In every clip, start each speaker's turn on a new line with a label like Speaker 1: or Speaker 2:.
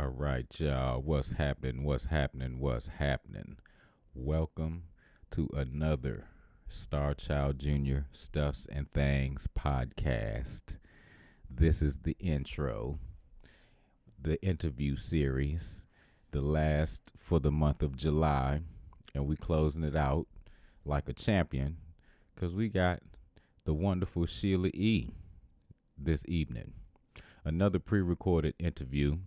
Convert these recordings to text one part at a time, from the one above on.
Speaker 1: All right, y'all. What's happening? What's happening? What's happening? Welcome to another Starchildjr. Stuffs and Thangs podcast. This is the intro, the interview series, the last for the month of July, and we closing it out like a champion because we got the wonderful Sheila E. this evening. Another pre-recorded interview.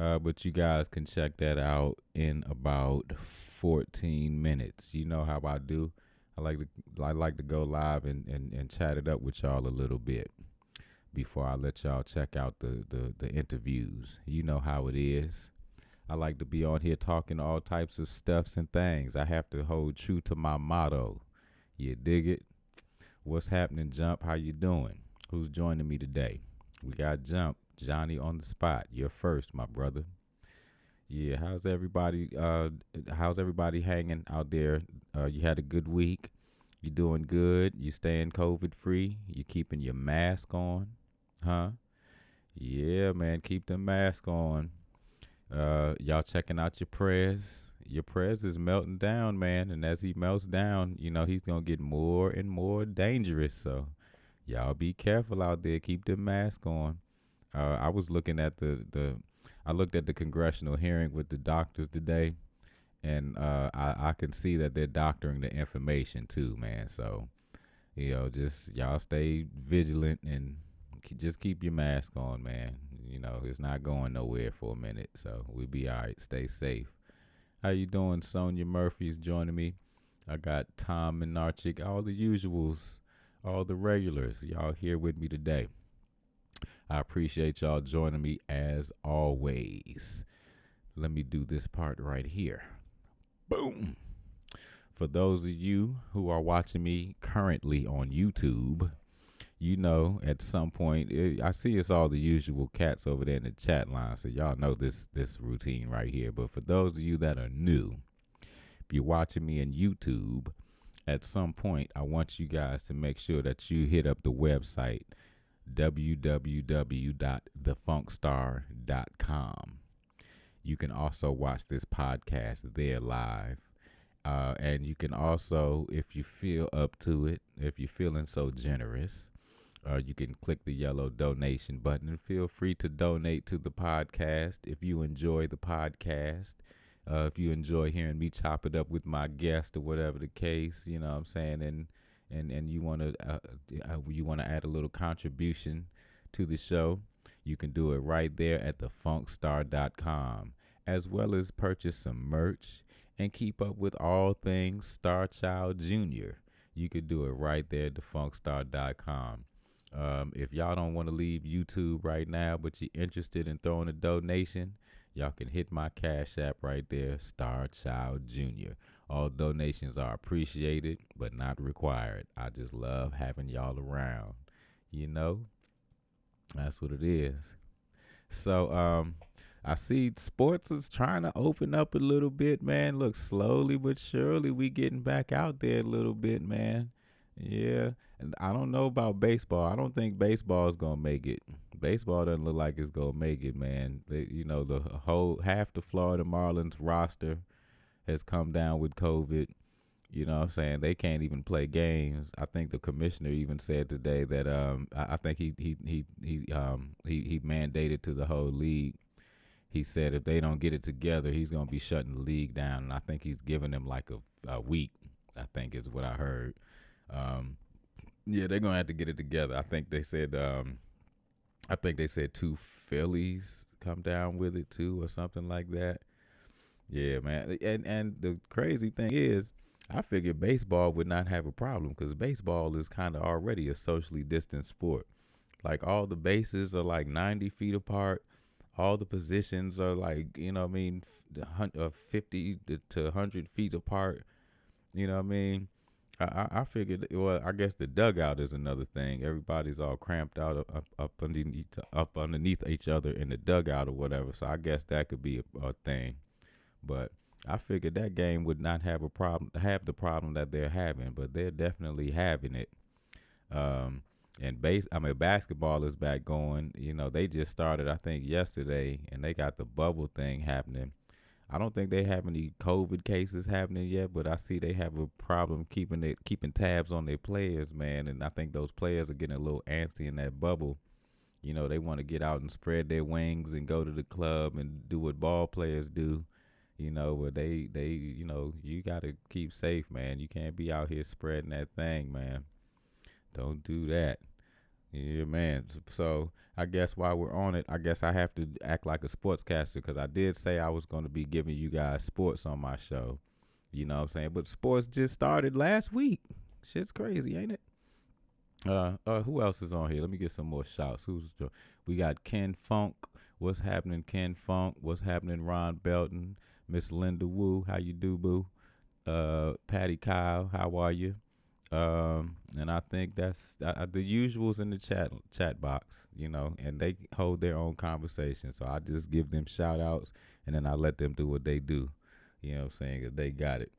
Speaker 1: But you guys can check that out in about 14 minutes. You know how I do. I like to go live and chat it up with y'all a little bit before I let y'all check out the interviews. You know how it is. I like to be on here talking all types of stuffs and things. I have to hold true to my motto. You dig it? What's happening, Jump? How you doing? Who's joining me today? We got Jump. Johnny on the spot. You're first, my brother. Yeah, how's everybody hanging out there? You had a good week. You doing good? You staying COVID free? You keeping your mask on? Huh? Yeah, man, keep the mask on. Y'all checking out your prayers. Your prayers is melting down, man, and as he melts down, you know, he's gonna get more and more dangerous. So y'all be careful out there. Keep the mask on. I was looking at I looked at the congressional hearing with the doctors today, and I can see that they're doctoring the information too, man. So, you know, just y'all stay vigilant and just keep your mask on, man. You know, it's not going nowhere for a minute, so we'll be all right. Stay safe. How you doing? Sonia Murphy's joining me. I got Tom and Narchik, all the usuals, all the regulars. Y'all here with me today. I appreciate y'all joining me as always. Let me do this part right here. Boom. For those of you who are watching me currently on YouTube, you know at some point, I see it's all the usual cats over there in the chat line, so y'all know this routine right here. But for those of you that are new, if you're watching me on YouTube, at some point, I want you guys to make sure that you hit up the website, www.thefunkstar.com. You can also watch this podcast there live. And you can also, if you feel up to it, if you're feeling so generous, you can click the yellow donation button and feel free to donate to the podcast if you enjoy the podcast. If you enjoy hearing me chop it up with my guest or whatever the case, you know what I'm saying, and you want to add a little contribution to the show, you can do it right there at thefunkstar.com, as well as purchase some merch and keep up with all things Starchildjr. You could do it right there at thefunkstar.com. If y'all don't want to leave YouTube right now, but you're interested in throwing a donation, y'all can hit my Cash App right there, Starchildjr. All donations are appreciated, but not required. I just love having y'all around. You know, that's what it is. So, I see sports is trying to open up a little bit, man. Look, slowly but surely we getting back out there a little bit, man. Yeah, and I don't know about baseball. I don't think baseball is gonna make it. Baseball doesn't look like it's gonna make it, man. The whole half the Florida Marlins roster has come down with COVID. You know what I'm saying? They can't even play games. I think the commissioner even said today that I think he mandated to the whole league. He said if they don't get it together, he's gonna be shutting the league down. And I think he's giving them like a week. I think is what I heard. Yeah, they're gonna have to get it together. I think they said two Phillies come down with it too, or something like that. Yeah, man. And the crazy thing is, I figured baseball would not have a problem because baseball is kind of already a socially distant sport. Like all the bases are like 90 feet apart. All the positions are like, 50 to 100 feet apart. You know what I mean? I figured, well, I guess the dugout is another thing. Everybody's all cramped out up underneath each other in the dugout or whatever. So I guess that could be a thing. But I figured that game would not have the problem that they're having, but they're definitely having it. And basketball is back going. You know, they just started, I think, yesterday, and they got the bubble thing happening. I don't think they have any COVID cases happening yet, but I see they have a problem keeping tabs on their players, man. And I think those players are getting a little antsy in that bubble. You know, they want to get out and spread their wings and go to the club and do what ball players do. You know, but you got to keep safe, man. You can't be out here spreading that thing, man. Don't do that. Yeah, man. So I guess while we're on it, I guess I have to act like a sportscaster because I did say I was going to be giving you guys sports on my show. You know what I'm saying? But sports just started last week. Shit's crazy, ain't it? Who else is on here? Let me get some more shouts. We got Ken Funk. What's happening, Ken Funk? What's happening, Ron Belton? Miss Linda Wu, how you do, boo? Patty Kyle, how are you? And I think that's the usuals in the chat box, you know, and they hold their own conversation. So I just give them shout outs and then I let them do what they do. You know what I'm saying? 'Cause they got it.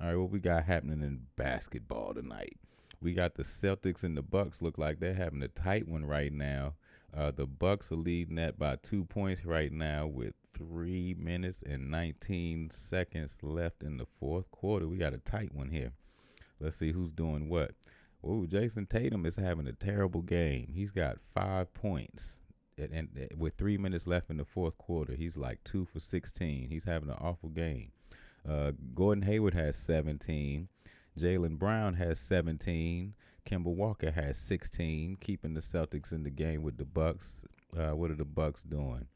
Speaker 1: All right, what we got happening in basketball tonight? We got the Celtics and the Bucks look like they're having a tight one right now. The Bucks are leading that by 2 points right now with 3 minutes and 19 seconds left in the fourth quarter. We got a tight one here. Let's see who's doing what. Oh, Jason Tatum is having a terrible game. He's got 5 points. And with 3 minutes left in the fourth quarter, he's like 2 for 16. He's having an awful game. Gordon Hayward has 17. Jaylen Brown has 17. Kemba Walker has 16, keeping the Celtics in the game with the Bucks. What are the Bucks doing?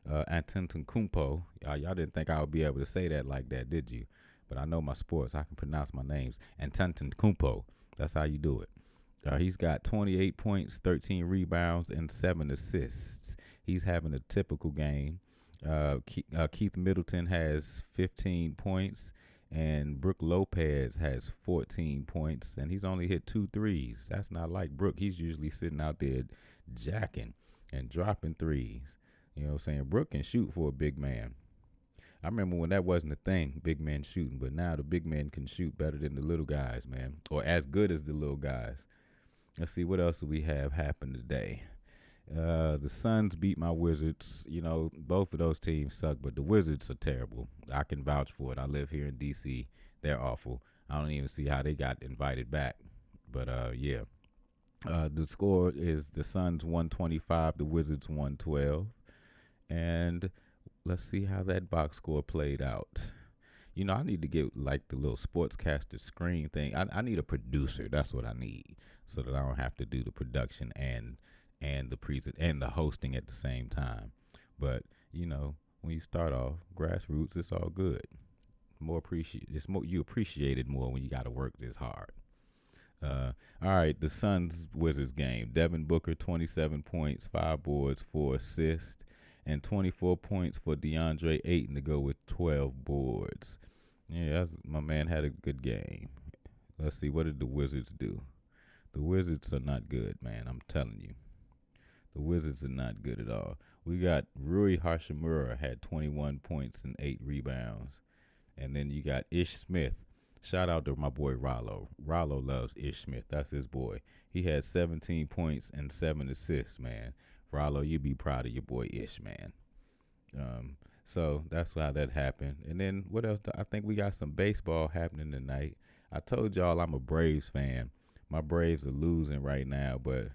Speaker 1: Antetokounmpo. Y'all didn't think I would be able to say that like that, did you? But I know my sports. I can pronounce my names. Antetokounmpo. That's how you do it. He's got 28 points, 13 rebounds, and 7 assists. He's having a typical game. Keith Middleton has 15 points, and Brook Lopez has 14 points, and he's only hit 2 threes. That's not like Brook. He's usually sitting out there jacking and dropping threes. You know what I'm saying? Brook can shoot for a big man. I remember when that wasn't a thing, big men shooting, but now the big men can shoot better than the little guys, man, or as good as the little guys. Let's see, what else do we have happen today? The Suns beat my Wizards. You know, both of those teams suck, but the Wizards are terrible. I can vouch for it. I live here in D.C. They're awful. I don't even see how they got invited back. But, yeah. The score is the Suns 125, the Wizards 112. And let's see how that box score played out. You know, I need to get like the little sportscaster screen thing. I need a producer. That's what I need, so that I don't have to do the production and the hosting at the same time. But you know, when you start off grassroots, it's all good. You appreciate it more when you got to work this hard. All right, the Suns Wizards game. Devin Booker 27 points, 5 boards, 4 assists, and 24 points for DeAndre Ayton to go with 12 boards. Yeah, my man had a good game. Let's see, what did the Wizards do? The Wizards are not good, man. I'm telling you. The Wizards are not good at all. We got Rui Hachimura had 21 points and 8 rebounds. And then you got Ish Smith. Shout out to my boy Rollo. Rollo loves Ish Smith. That's his boy. He had 17 points and 7 assists, man. Rollo, you be proud of your boy Ish, man. So that's how that happened. And then what else? I think we got some baseball happening tonight. I told y'all I'm a Braves fan. My Braves are losing right now, but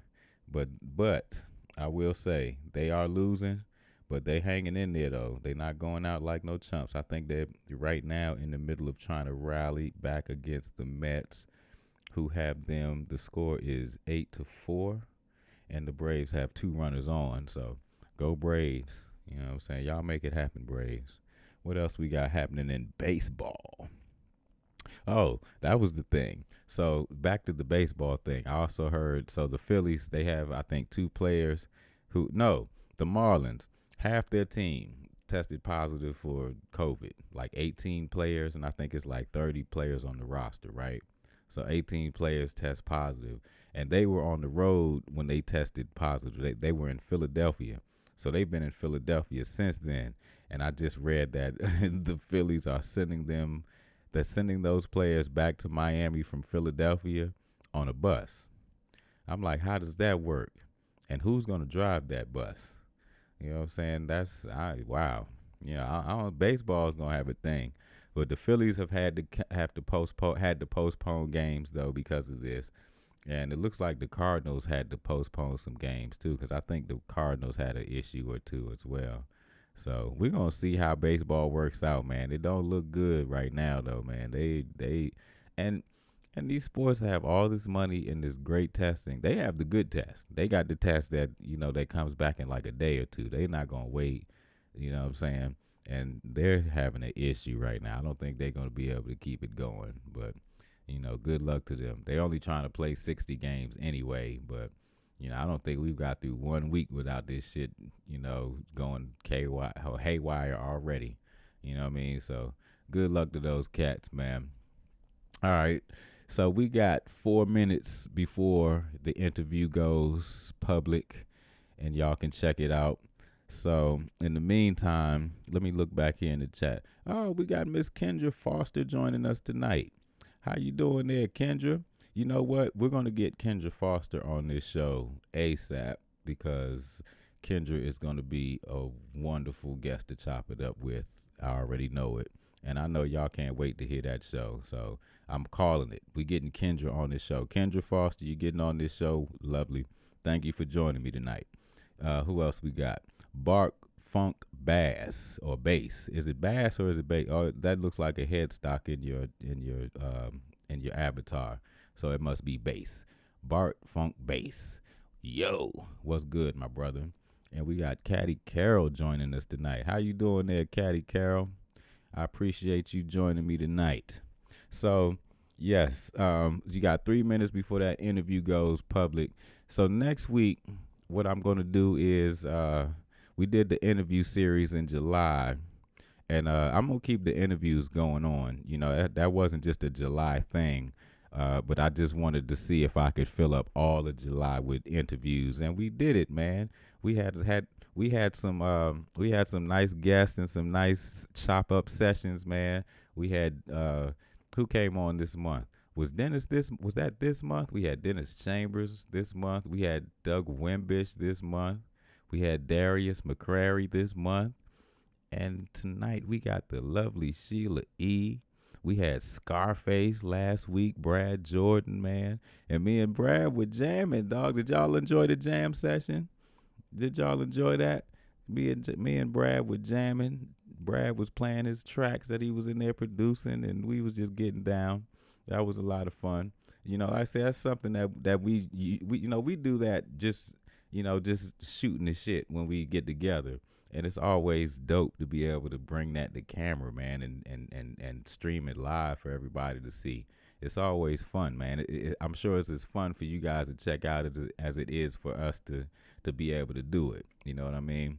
Speaker 1: I will say they are losing, but they hanging in there though. They not going out like no chumps. I think they're right now in the middle of trying to rally back against the Mets, who have them. The score is 8-4, and the Braves have 2 runners on. So go Braves. You know what I'm saying? Y'all make it happen, Braves. What else we got happening in baseball? Oh, that was the thing. So back to the baseball thing. I also heard, so the Phillies, they have, I think, 2 players the Marlins, half their team tested positive for COVID, like 18 players, and I think it's like 30 players on the roster, right? So 18 players test positive, and they were on the road when they tested positive. They were in Philadelphia. So they've been in Philadelphia since then. And I just read that the Phillies are sending those players back to Miami from Philadelphia on a bus. I'm like, how does that work? And who's gonna drive that bus? You know what I'm saying? Wow. I don't. Baseball is gonna have a thing, but the Phillies have to postpone games though because of this, and it looks like the Cardinals had to postpone some games too because I think the Cardinals had an issue or two as well. So we're gonna see how baseball works out, man. It don't look good right now though, man. And and these sports have all this money and this great testing. They have the good test. They got the test that, that comes back in like a day or two. They're not going to wait, you know what I'm saying? And they're having an issue right now. I don't think they're going to be able to keep it going. But, good luck to them. They're only trying to play 60 games anyway. But, I don't think we've got through 1 week without this shit, going haywire already. You know what I mean? So good luck to those cats, man. All right. So we got 4 minutes before the interview goes public, and y'all can check it out. So in the meantime, let me look back here in the chat. Oh, we got Miss Kendra Foster joining us tonight. How you doing there, Kendra? You know what? We're going to get Kendra Foster on this show ASAP because Kendra is going to be a wonderful guest to chop it up with. I already know it. And I know y'all can't wait to hear that show. So I'm calling it. We getting Kendra on this show. Kendra Foster, you getting on this show. Lovely. Thank you for joining me tonight. Who else we got? Bark Funk Bass or Bass. Is it Bass or is it Bass? Oh, that looks like a headstock in your avatar. So it must be Bass. Bart Funk Bass. Yo, what's good, my brother? And we got Caddy Carol joining us tonight. How you doing there, Caddy Carol? I appreciate you joining me tonight. So, yes, you got 3 minutes before that interview goes public. So next week, what I'm going to do is we did the interview series in July, and I'm going to keep the interviews going on. That wasn't just a July thing, but I just wanted to see if I could fill up all of July with interviews, and we did it, man. We had some nice guests and some nice chop up sessions, man. We had who came on this month? Was that this month? We had Dennis Chambers this month. We had Doug Wimbish this month. We had Darius McCrary this month. And tonight we got the lovely Sheila E. We had Scarface last week, Brad Jordan, man. And me and Brad were jamming, dog. Did y'all enjoy the jam session? Did y'all enjoy that? Me and Brad were jamming. Brad was playing his tracks that he was in there producing, and we was just getting down. That was a lot of fun. Like I say, that's something that we do that just shooting the shit when we get together. And it's always dope to be able to bring that to camera, man, and stream it live for everybody to see. It's always fun, man. I'm sure it's as fun for you guys to check out as it is for us to be able to do it. You know what I mean?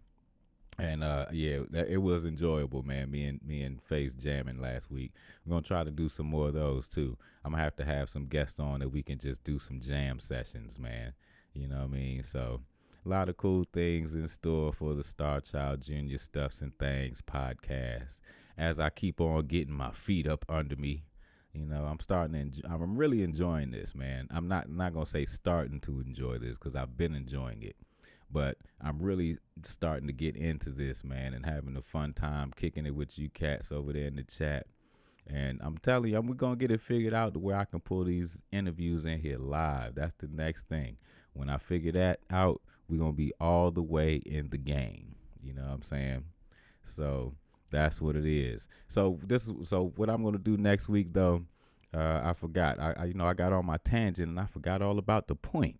Speaker 1: And it was enjoyable, man. Me and Face jamming last week. We're gonna try to do some more of those too. I'm gonna have to have some guests on that we can just do some jam sessions, man. You know what I mean? So a lot of cool things in store for the Starchildjr Stuffs and Thangs podcast. As I keep on getting my feet up under me, I'm really enjoying this, man. I'm not gonna say starting to enjoy this because I've been enjoying it. But I'm really starting to get into this, man, and having a fun time kicking it with you cats over there in the chat. And I'm telling you, we're going to get it figured out to where I can pull these interviews in here live. That's the next thing. When I figure that out, we're going to be all the way in the game. You know what I'm saying? So that's what it is. So what I'm going to do next week, though, I forgot. I got on my tangent and I forgot all about the point.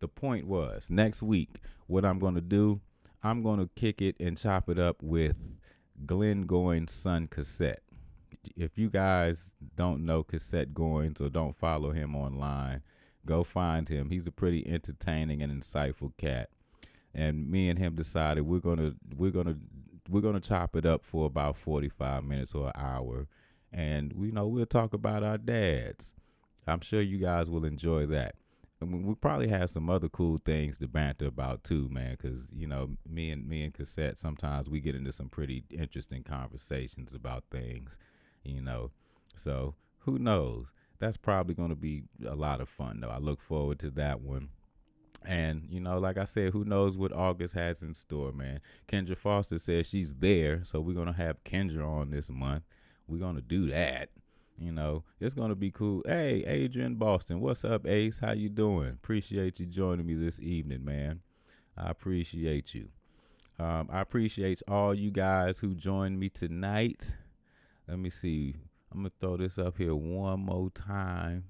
Speaker 1: The point was, next week, what I'm going to do, I'm going to kick it and chop it up with Glenn Goins' son, Cassette. If you guys don't know Cassette Goins or don't follow him online, go find him. He's a pretty entertaining and insightful cat. And me and him decided we're gonna chop it up for about 45 minutes or an hour, and we'll talk about our dads. I'm sure you guys will enjoy that. I mean, we probably have some other cool things to banter about too, man. Because me and Cassette, sometimes we get into some pretty interesting conversations about things. So who knows? That's probably going to be a lot of fun, though. I look forward to that one. And, like I said, who knows what August has in store, man. Kendra Foster says she's there, so we're going to have Kendra on this month. We're going to do that. It's going to be cool. Hey, Adrian Boston, what's up, Ace? How you doing? Appreciate you joining me this evening, man. I appreciate you. I appreciate all you guys who joined me tonight. Let me see. I'm going to throw this up here one more time.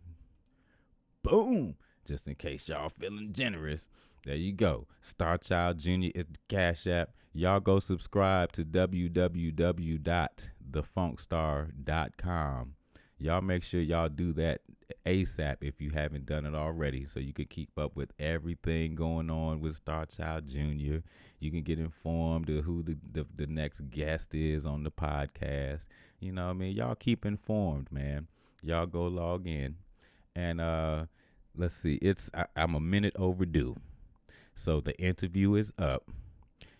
Speaker 1: Boom. Just in case y'all feeling generous. There you go. Starchildjr is the Cash App. Y'all go subscribe to www.thefunkstar.com. Y'all make sure y'all do that ASAP if you haven't done it already, so you can keep up with everything going on with Starchildjr. You can get informed of who the next guest is on the podcast. You know what I mean? Y'all keep informed, man. Y'all go log in. And let's see, I'm a minute overdue. So the interview is up.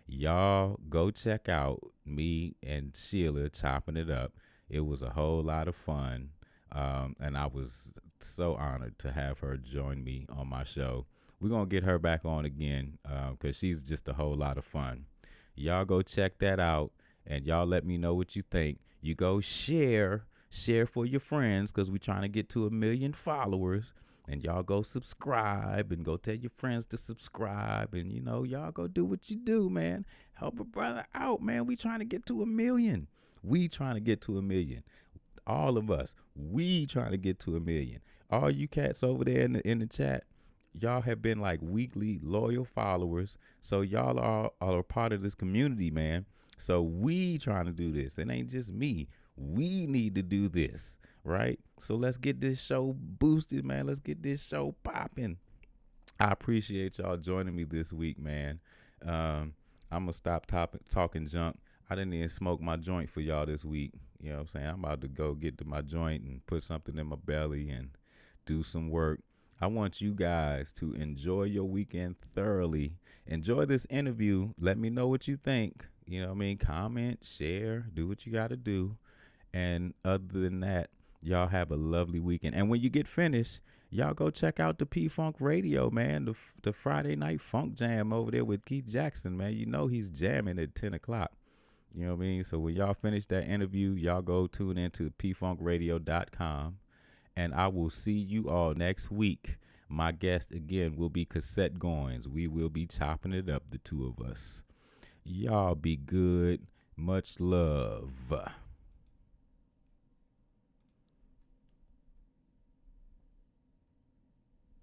Speaker 1: Y'all go check out me and Sheila chopping it up. It was a whole lot of fun. And I was so honored to have her join me on my show. We're going to get her back on again because she's just a whole lot of fun. Y'all go check that out, and y'all let me know what you think. You go share for your friends, because we're trying to get to 1 million followers. And y'all go subscribe and go tell your friends to subscribe. And, y'all go do what you do, man. Help a brother out, man. We trying to get to 1 million. We trying to get to 1 million. All of us, we trying to get to 1 million. All you cats over there in the chat, y'all have been like weekly loyal followers. So y'all are a part of this community, man. So we trying to do this. It ain't just me. We need to do this, right? So let's get this show boosted, man. Let's get this show popping. I appreciate y'all joining me this week, man. I'm going to stop talking junk. I didn't even smoke my joint for y'all this week. You know what I'm saying? I'm about to go get to my joint and put something in my belly and do some work. I want you guys to enjoy your weekend thoroughly. Enjoy this interview. Let me know what you think. You know what I mean? Comment, share, do what you got to do. And other than that, y'all have a lovely weekend. And when you get finished, y'all go check out the P-Funk Radio, man. The Friday night funk jam over there with Keith Jackson, man. You know he's jamming at 10 o'clock. You know what I mean? So when y'all finish that interview, y'all go tune into pfunkradio.com. And I will see you all next week. My guest, again, will be Cassette Goins. We will be chopping it up, the two of us. Y'all be good. Much love.